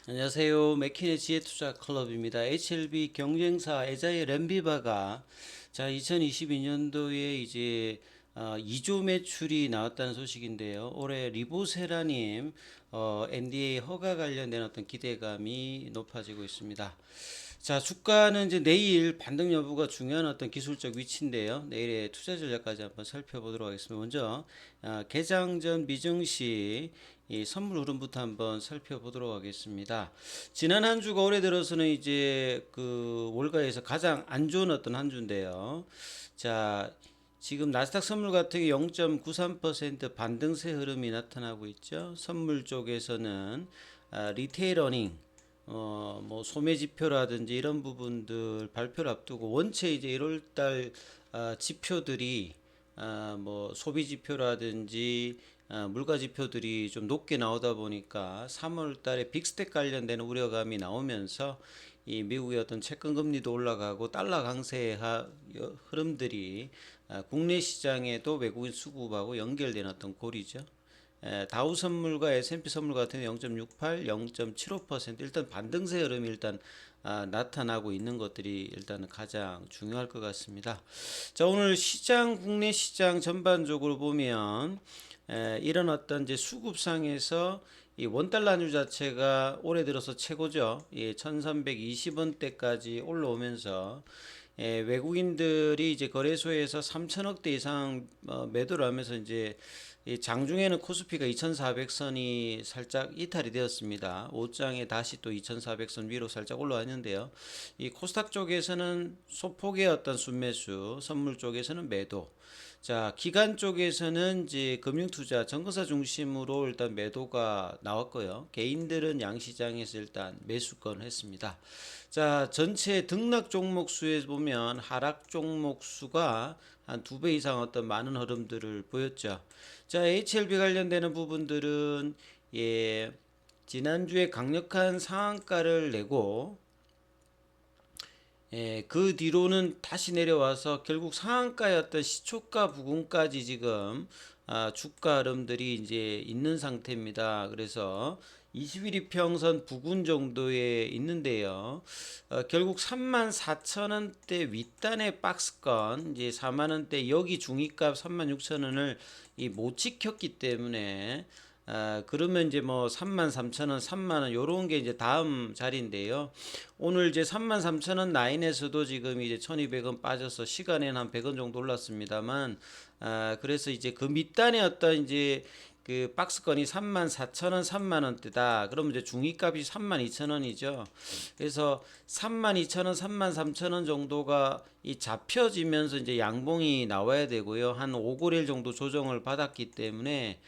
안녕하세요. 맥킨의 지혜투자 클럽입니다. HLB 경쟁사 에자일 엔비바가 2022년도에 이제 2조 매출이 나왔다는 소식인데요. 올해 리보세라님 NDA 허가 관련된 어떤 기대감이 높아지고 있습니다. 주가는 이제 내일 반등 여부가 중요한 어떤 기술적 위치인데요. 내일의 투자 전략까지 한번 살펴보도록 하겠습니다. 먼저 개장 전 미증시 이 선물 흐름부터 한번 살펴보도록 하겠습니다. 지난 한 주가 올해 들어서는 이제 그 월가에서 가장 안 좋은 어떤 한 주인데요. 자, 지금 나스닥 선물 같은 경우 0.93% 반등세 흐름이 나타나고 있죠. 선물 쪽에서는 리테일 어닝 뭐 소매 지표라든지 이런 부분들 발표를 앞두고 원체 이제 1월달 지표들이 뭐 소비 지표라든지 물가 지표들이 좀 높게 나오다 보니까 3월달에 빅스텝 관련된 우려감이 나오면서 이 미국의 어떤 채권 금리도 올라가고 달러 강세의 흐름들이 국내 시장에도 외국인 수급하고 연결된 어떤 고리죠. 다우 선물과 S&P 선물 같은 0.68, 0.75% 일단 반등세 흐름이 일단 나타나고 있는 것들이 일단은 가장 중요할 것 같습니다. 오늘 시장 국내 시장 전반적으로 보면 이런 어떤 이제 수급상에서 이 원달러 환율 자체가 올해 들어서 최고죠. 1320원대까지 올라오면서 외국인들이 이제 거래소에서 3천억대 이상 매도를 하면서 이제 장중에는 코스피가 2400선이 살짝 이탈이 되었습니다. 5장에 다시 또 2400선 위로 살짝 올라왔는데요. 이 코스닥 쪽에서는 소폭의 어떤 순매수, 선물 쪽에서는 매도. 기관 쪽에서는 이제 금융투자, 정거사 중심으로 일단 매도가 나왔고요. 개인들은 양시장에서 일단 매수권 했습니다. 전체 등락 종목 수에 보면 하락 종목 수가 한 2배 이상 어떤 많은 흐름들을 보였죠. HLB 관련되는 부분들은 지난주에 강력한 상한가를 내고 그 뒤로는 다시 내려와서 결국 상한가의 어떤 시초가 부근까지 지금 주가 흐름들이 이제 있는 상태입니다. 그래서 20일 이평선 부근 정도에 있는데요. 결국 34,000원대 윗단의 박스권 이제 4만원대 여기 중위값 36,000원을 못 지켰기 때문에 그러면 이제 뭐 33,000원, 3만원 요런 게 이제 다음 자리인데요. 오늘 이제 33,000원 라인에서도 지금 이제 1,200원 빠져서 시간에는 한 100원 정도 올랐습니다만 그래서 이제 그 밑단에 어떤 이제 그 박스권이 34,000원, 3만원대다. 그러면 이제 중위값이 32,000원이죠. 그래서 32,000원, 33,000원 정도가 이 잡혀지면서 이제 양봉이 나와야 되고요. 한 5거래일 정도 조정을 받았기 때문에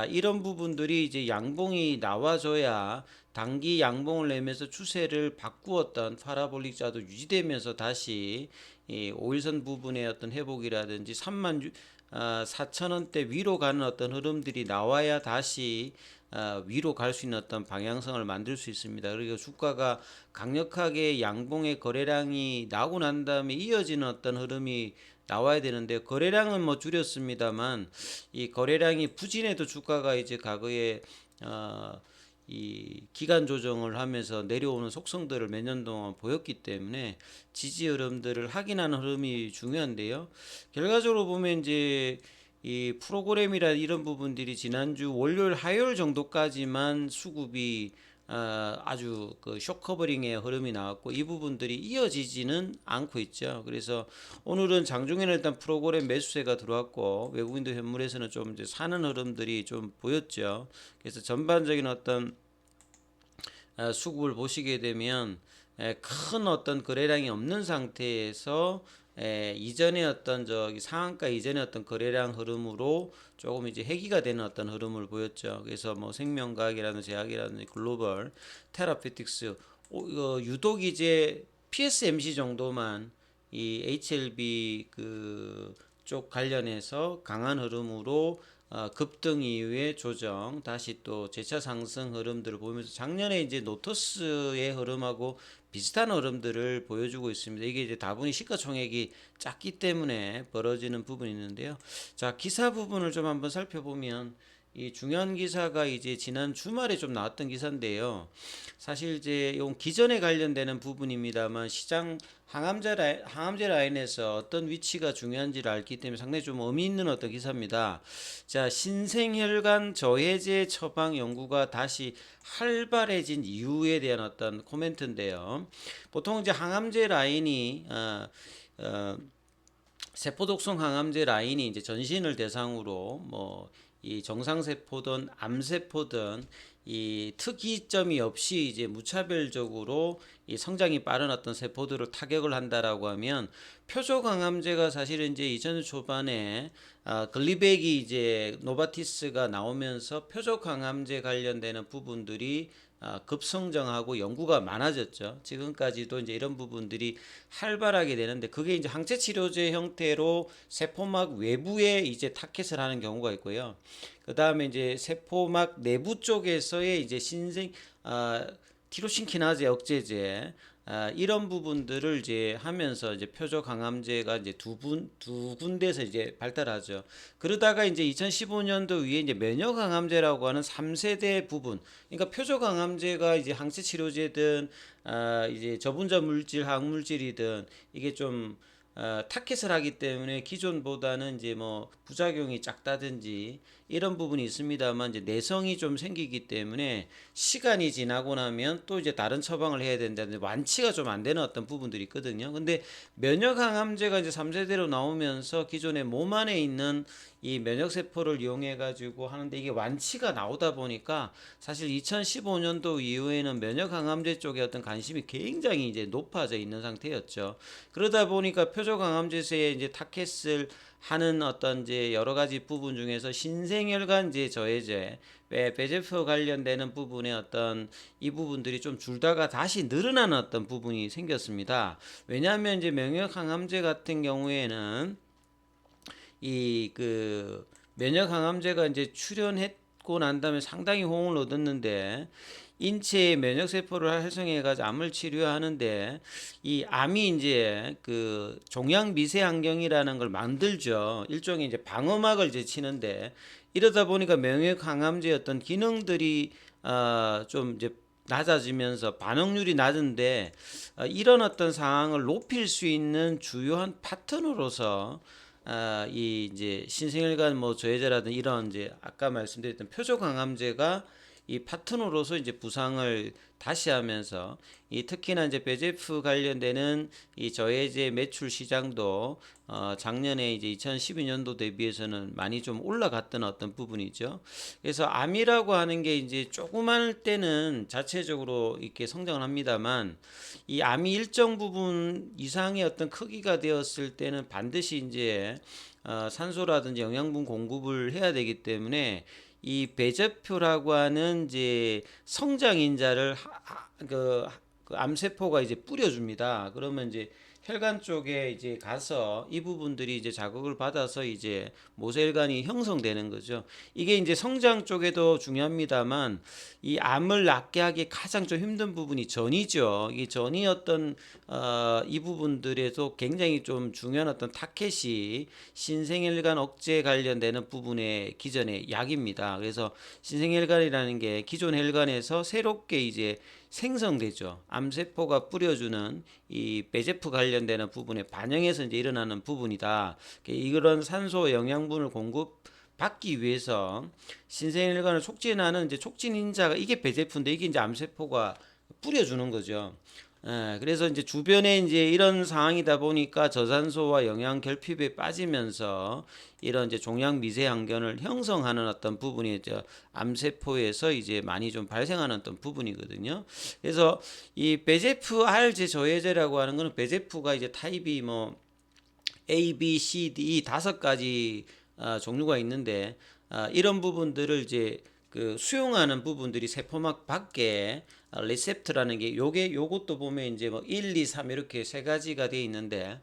이런 부분들이 이제 양봉이 나와줘야 단기 양봉을 내면서 추세를 바꾸었던 파라볼릭 자도 유지되면서 다시 이 5일선 부분의 어떤 회복이라든지 3만 4천원대 위로 가는 어떤 흐름들이 나와야 다시 위로 갈 수 있는 어떤 방향성을 만들 수 있습니다. 그리고 주가가 강력하게 양봉의 거래량이 나고 난 다음에 이어지는 어떤 흐름이 나와야 되는데 거래량은 뭐 줄였습니다만 이 거래량이 부진해도 주가가 이제 과거에 이 기간 조정을 하면서 내려오는 속성들을 몇 년 동안 보였기 때문에 지지 흐름들을 확인하는 흐름이 중요한데요. 결과적으로 보면 이제 이 프로그램이라 이런 부분들이 지난주 월요일 화요일 정도까지만 수급이 아주 그 쇼커버링의 흐름이 나왔고 이 부분들이 이어지지는 않고 있죠. 그래서 오늘은 장중에는 일단 프로그램 매수세가 들어왔고 외국인들 현물에서는 좀 이제 사는 흐름들이 좀 보였죠. 그래서 전반적인 어떤 수급을 보시게 되면 큰 어떤 거래량이 없는 상태에서 이전의 어떤 저기 상한가 이전의 어떤 거래량 흐름으로 조금 이제 해기가 되는 어떤 흐름을 보였죠. 그래서 뭐 생명과학이라든지 제약이라든지 글로벌 테라피틱스 유독 이제 PSMC 정도만 이 HLB 그 쪽 관련해서 강한 흐름으로 급등 이후에 조정 다시 또 재차 상승 흐름들을 보면서 작년에 이제 노토스의 흐름하고 비슷한 흐름들을 보여주고 있습니다. 이게 이제 다분히 시가총액이 작기 때문에 벌어지는 부분이 있는데요. 기사 부분을 좀 한번 살펴보면 이 중요한 기사가 이제 지난 주말에 좀 나왔던 기사인데요. 사실 이제 이건 기전에 관련되는 부분입니다만 시장 항암제 라인에서 어떤 위치가 중요한지를 알기 때문에 상당히 좀 의미 있는 어떤 기사입니다. 자, 신생혈관 저해제 처방 연구가 다시 활발해진 이유에 대한 어떤 코멘트인데요. 보통 이제 항암제 라인이 어, 세포독성 항암제 라인이 이제 전신을 대상으로 뭐 이 정상세포든 암세포든 이 특이점이 없이 이제 무차별적으로 이 성장이 빠른 어떤 세포들을 타격을 한다라고 하면 표적 항암제가 사실은 이제 2000년 초반에 글리백이 이제 노바티스가 나오면서 표적 항암제 관련되는 부분들이 급성장하고 연구가 많아졌죠. 지금까지도 이제 이런 부분들이 활발하게 되는데 그게 이제 항체 치료제 형태로 세포막 외부에 이제 타켓을 하는 경우가 있고요. 그 다음에 이제 세포막 내부 쪽에서의 이제 신생 티로신키나제 억제제 이런 부분들을 이제 하면서 이제 표적 항암제가 이제 두 군데서 이제 발달하죠. 그러다가 이제 2015년도 위에 이제 면역 항암제라고 하는 3세대 부분, 그러니까 표적 항암제가 이제 항체 치료제든 이제 저분자 물질, 항물질이든 이게 좀 타켓을 하기 때문에 기존보다는 이제 뭐 부작용이 작다든지 이런 부분이 있습니다만 이제 내성이 좀 생기기 때문에 시간이 지나고 나면 또 이제 다른 처방을 해야 된다는데 완치가 좀 안 되는 어떤 부분들이 있거든요. 근데 면역 항암제가 이제 3세대로 나오면서 기존에 몸 안에 있는 이 면역 세포를 이용해 가지고 하는데 이게 완치가 나오다 보니까 사실 2015년도 이후에는 면역 항암제 쪽에 어떤 관심이 굉장히 이제 높아져 있는 상태였죠. 그러다 보니까 표적 항암제에 이제 타켓을 하는 어떤 이제 여러 가지 부분 중에서 신생혈관 이제 저해제, 배제표 관련되는 부분의 어떤 이 부분들이 좀 줄다가 다시 늘어나는 어떤 부분이 생겼습니다. 왜냐하면 이제 면역 항암제 같은 경우에는 이 그 면역 항암제가 이제 출현했고 난 다음에 상당히 호응을 얻었는데 인체의 면역 세포를 활성해 가지고 암을 치료하는데 이 암이 이제 그 종양 미세 환경이라는 걸 만들죠. 일종의 이제 방어막을 이제 치는데 이러다 보니까 면역 항암제의 어떤 기능들이 좀 이제 낮아지면서 반응률이 낮은데 이런 어떤 상황을 높일 수 있는 주요한 파트너로서 이 이제 신생혈관 뭐 저해제라든 이런 이제 아까 말씀드렸던 표적 항암제가 이 파트너로서 이제 부상을 다시 하면서 이 특히나 이제 베제프 관련되는 이 저해제 매출 시장도 작년에 이제 2012년도 대비해서는 많이 좀 올라갔던 어떤 부분이죠. 그래서 암이라고 하는 게 이제 조그만 때는 자체적으로 이렇게 성장을 합니다만 이 암이 일정 부분 이상의 어떤 크기가 되었을 때는 반드시 이제 산소라든지 영양분 공급을 해야 되기 때문에 이 배제표라고 하는 이제 성장인자를 그 암세포가 이제 뿌려줍니다. 그러면 이제 혈관 쪽에 이제 가서 이 부분들이 이제 자극을 받아서 이제 모세혈관이 형성되는 거죠. 이게 이제 성장 쪽에도 중요합니다만 이 암을 낫게 하기 가장 좀 힘든 부분이 전이죠. 이 전이 어떤 이 부분들에도 굉장히 좀 중요한 어떤 타켓이 신생혈관 억제 관련되는 부분의 기존의 약입니다. 그래서 신생혈관이라는 게 기존 혈관에서 새롭게 이제 생성되죠. 암세포가 뿌려주는 이 배제프 관련되는 부분에 반영해서 이제 일어나는 부분이다. 이런 산소 영양분을 공급받기 위해서 신생혈관을 촉진하는 이제 촉진인자가 이게 배제프인데 이게 이제 암세포가 뿌려주는 거죠. 그래서 이제 주변에 이제 이런 상황이다 보니까 저산소와 영양 결핍에 빠지면서 이런 이제 종양 미세 항견을 형성하는 어떤 부분이 이제 암세포에서 이제 많이 좀 발생하는 어떤 부분이거든요. 그래서 이 베제프R 저해제라고 하는 거는 베제프가 이제 타입이 뭐 A, B, C, D 다섯 가지 종류가 있는데 이런 부분들을 이제 그 수용하는 부분들이 세포막 밖에 리셉트라는 게 요것도 보면 이제 뭐 1, 2, 3 이렇게 세 가지가 되어 있는데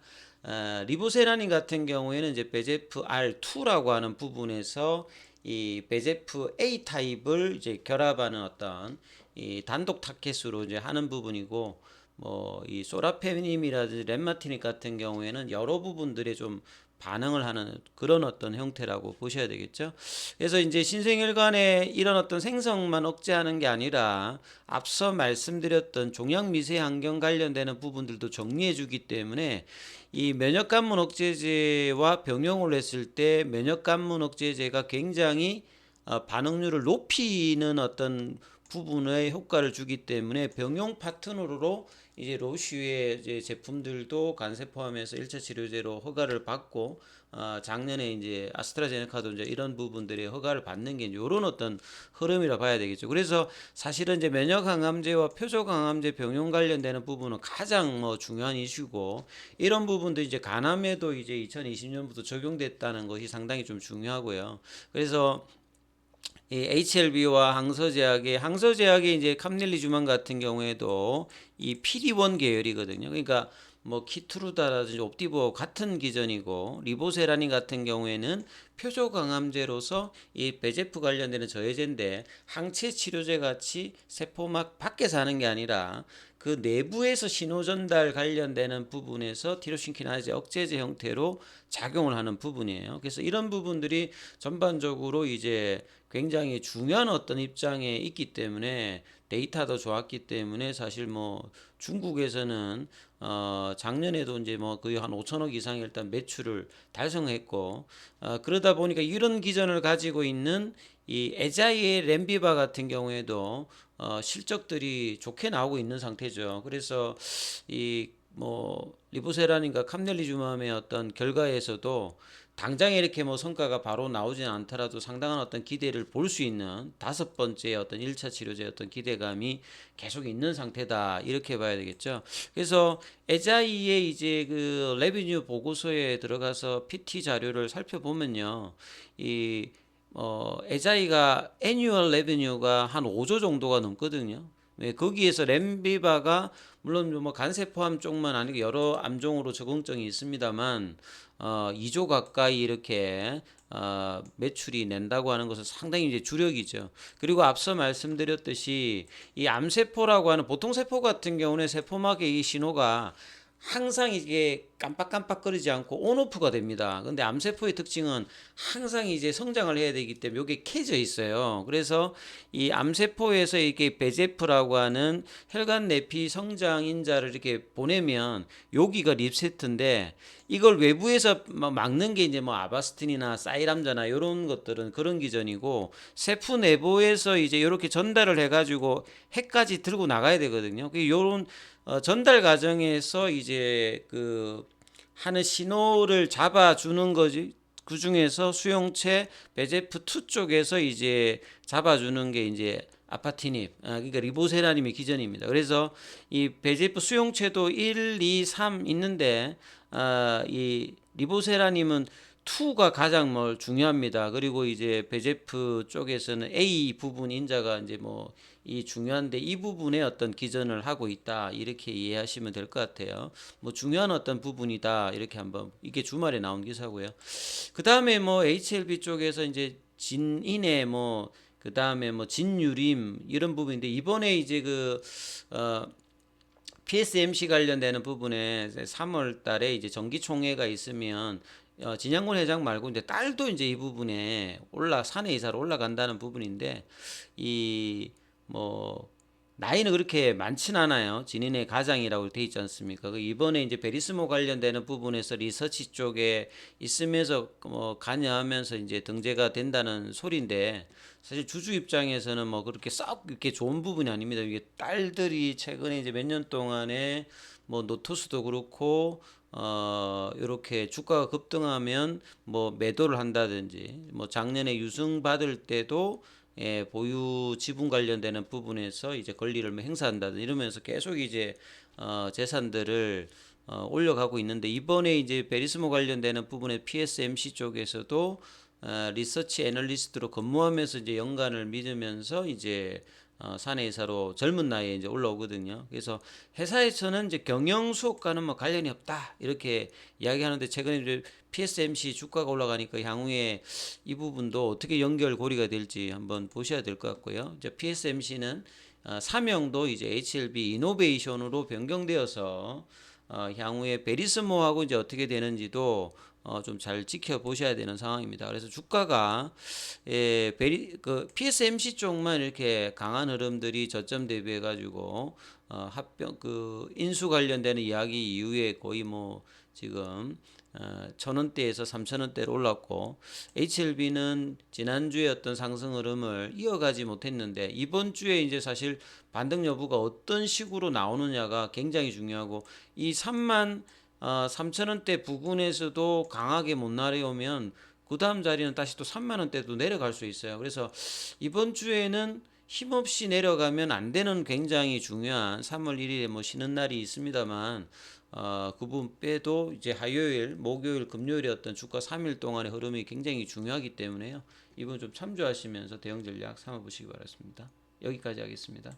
리보세라닌 같은 경우에는 이제 베제프 R2라고 하는 부분에서 이 베제프 A 타입을 이제 결합하는 어떤 이 단독 타켓으로 이제 하는 부분이고 뭐 이 소라페님이라든지 렘마티닉 같은 경우에는 여러 부분들에 좀 반응을 하는 그런 어떤 형태라고 보셔야 되겠죠. 그래서 이제 신생혈관의 이런 어떤 생성만 억제하는 게 아니라 앞서 말씀드렸던 종양 미세 환경 관련되는 부분들도 정리해 주기 때문에 이 면역관문 억제제와 병용을 했을 때 면역관문 억제제가 굉장히 반응률을 높이는 어떤 부분의 효과를 주기 때문에 병용 파트너로 이제 로슈의 이제 제품들도 간세 포함해서 1차 치료제로 허가를 받고 작년에 이제 아스트라제네카도 이제 이런 부분들의 허가를 받는 게 이런 어떤 흐름이라 봐야 되겠죠. 그래서 사실은 이제 면역 항암제와 표적 항암제 병용 관련되는 부분은 가장 뭐 중요한 이슈고 이런 부분도 이제 간암에도 이제 2020년부터 적용됐다는 것이 상당히 좀 중요하고요. 그래서 이 HLB와 항서제약의 이제 캄넬리주만 같은 경우에도 이 PD-1 계열이거든요. 그러니까 뭐 키트루다라든지 옵디보 같은 기전이고 리보세라닌 같은 경우에는 표적 항암제로서 이 베제프 관련되는 저해제인데 항체 치료제 같이 세포막 밖에서 하는 게 아니라 그 내부에서 신호 전달 관련되는 부분에서 티로신키나제 억제제 형태로 작용을 하는 부분이에요. 그래서 이런 부분들이 전반적으로 이제 굉장히 중요한 어떤 입장에 있기 때문에 데이터도 좋았기 때문에 사실 뭐 중국에서는 작년에도 이제 뭐 거의 한 5천억 이상의 일단 매출을 달성했고 그러다 보니까 이런 기전을 가지고 있는 이 에자이의 렘비바 같은 경우에도 실적들이 좋게 나오고 있는 상태죠. 그래서 이 뭐 리보세라닌과 캄넬리주맘의 어떤 결과에서도 당장에 이렇게 뭐 성과가 바로 나오지는 않더라도 상당한 어떤 기대를 볼 수 있는 다섯 번째 어떤 1차 치료제 어떤 기대감이 계속 있는 상태다 이렇게 봐야 되겠죠. 그래서 에자이의 이제 그 레비뉴 보고서에 들어가서 PT 자료를 살펴보면요. 이 에자이가 애뉴얼 레비뉴가 한 5조 정도가 넘거든요. 네, 거기에서 렘비바가 물론 뭐 간세 포함 쪽만 아니고 여러 암종으로 적응증이 있습니다만 2조 가까이 이렇게 매출이 낸다고 하는 것은 상당히 이제 주력이죠. 그리고 앞서 말씀드렸듯이 이 암세포라고 하는 보통 세포 같은 경우는 세포막의 이 신호가 항상 이게 깜빡깜빡거리지 않고 온오프가 됩니다. 근데 암세포의 특징은 항상 이제 성장을 해야 되기 때문에 이게 켜져 있어요. 그래서 이 암세포에서 이렇게 베제프라고 하는 혈관 내피 성장 인자를 이렇게 보내면 여기가 립세트인데 이걸 외부에서 막는 게 이제 뭐 아바스틴이나 사이람자나 이런 것들은 그런 기전이고 세포 내부에서 이제 이렇게 전달을 해가지고 핵까지 들고 나가야 되거든요. 요런 전달 과정에서 이제 그 하는 신호를 잡아주는 거지. 그 중에서 수용체 베제프2 쪽에서 이제 잡아주는 게 이제 아파티닙, 그러니까 리보세라님의 기전입니다. 그래서 이 베제프 수용체도 1, 2, 3 있는데, 이 리보세라님은 2가 가장 뭐 중요합니다. 그리고 이제 베제프 쪽에서는 A 부분 인자가 이제 뭐 이 중요한데 이 부분에 어떤 기전을 하고 있다 이렇게 이해하시면 될 것 같아요. 뭐 중요한 어떤 부분이다 이렇게 한번 이게 주말에 나온 기사고요. 그 다음에 뭐 HLB 쪽에서 이제 진인의 뭐 그 다음에 뭐 진유림 이런 부분인데 이번에 이제 그 PSMC 관련되는 부분에 3월 달에 이제 정기총회가 있으면 진양군 회장 말고 이제 딸도 이제 이 부분에 사내 이사로 올라간다는 부분인데 이 뭐 나이는 그렇게 많진 않아요. 진인의 가장이라고 돼 있지 않습니까? 이번에 이제 베리스모 관련되는 부분에서 리서치 쪽에 있으면서 뭐 관여하면서 이제 등재가 된다는 소리인데 사실 주주 입장에서는 뭐 그렇게 썩 이렇게 좋은 부분이 아닙니다. 이게 딸들이 최근에 이제 몇 년 동안에 뭐 노토스도 그렇고 이렇게 주가가 급등하면 뭐 매도를 한다든지 뭐 작년에 유승 받을 때도 보유 지분 관련되는 부분에서 이제 권리를 행사한다든지 이러면서 계속 이제 재산들을 올려가고 있는데 이번에 이제 베리스모 관련되는 부분에 PSMC 쪽에서도 리서치 애널리스트로 근무하면서 이제 연관을 믿으면서 이제 사내이사로 젊은 나이에 이제 올라오거든요. 그래서 회사에서는 이제 경영 수업과는 뭐 관련이 없다 이렇게 이야기하는데 최근에 이제 PSMC 주가가 올라가니까 향후에 이 부분도 어떻게 연결고리가 될지 한번 보셔야 될 것 같고요. 이제 PSMC는 사명도 이제 HLB 이노베이션으로 변경되어서 향후에 베리스모하고 이제 어떻게 되는지도 좀 잘 지켜보셔야 되는 상황입니다. 그래서 주가가 PSMC 쪽만 이렇게 강한 흐름들이 저점 대비해 가지고 합병 인수 관련되는 이야기 이후에 거의 뭐 지금 1,000원대에서 3,000원대로 올랐고, HLB는 지난주에 어떤 상승 흐름을 이어가지 못했는데 이번 주에 이제 사실 반등 여부가 어떤 식으로 나오느냐가 굉장히 중요하고, 이 3,000원대 부근에서도 강하게 못 내려오면 그 다음 자리는 다시 또 3만원대도 내려갈 수 있어요. 그래서 이번 주에는 힘없이 내려가면 안 되는 굉장히 중요한 3월 1일에 뭐 쉬는 날이 있습니다만, 그 부분 빼도 이제 화요일, 목요일, 금요일의 어떤 주가 3일 동안의 흐름이 굉장히 중요하기 때문에요. 이번 좀 참조하시면서 대응 전략 삼아보시기 바랍니다. 여기까지 하겠습니다.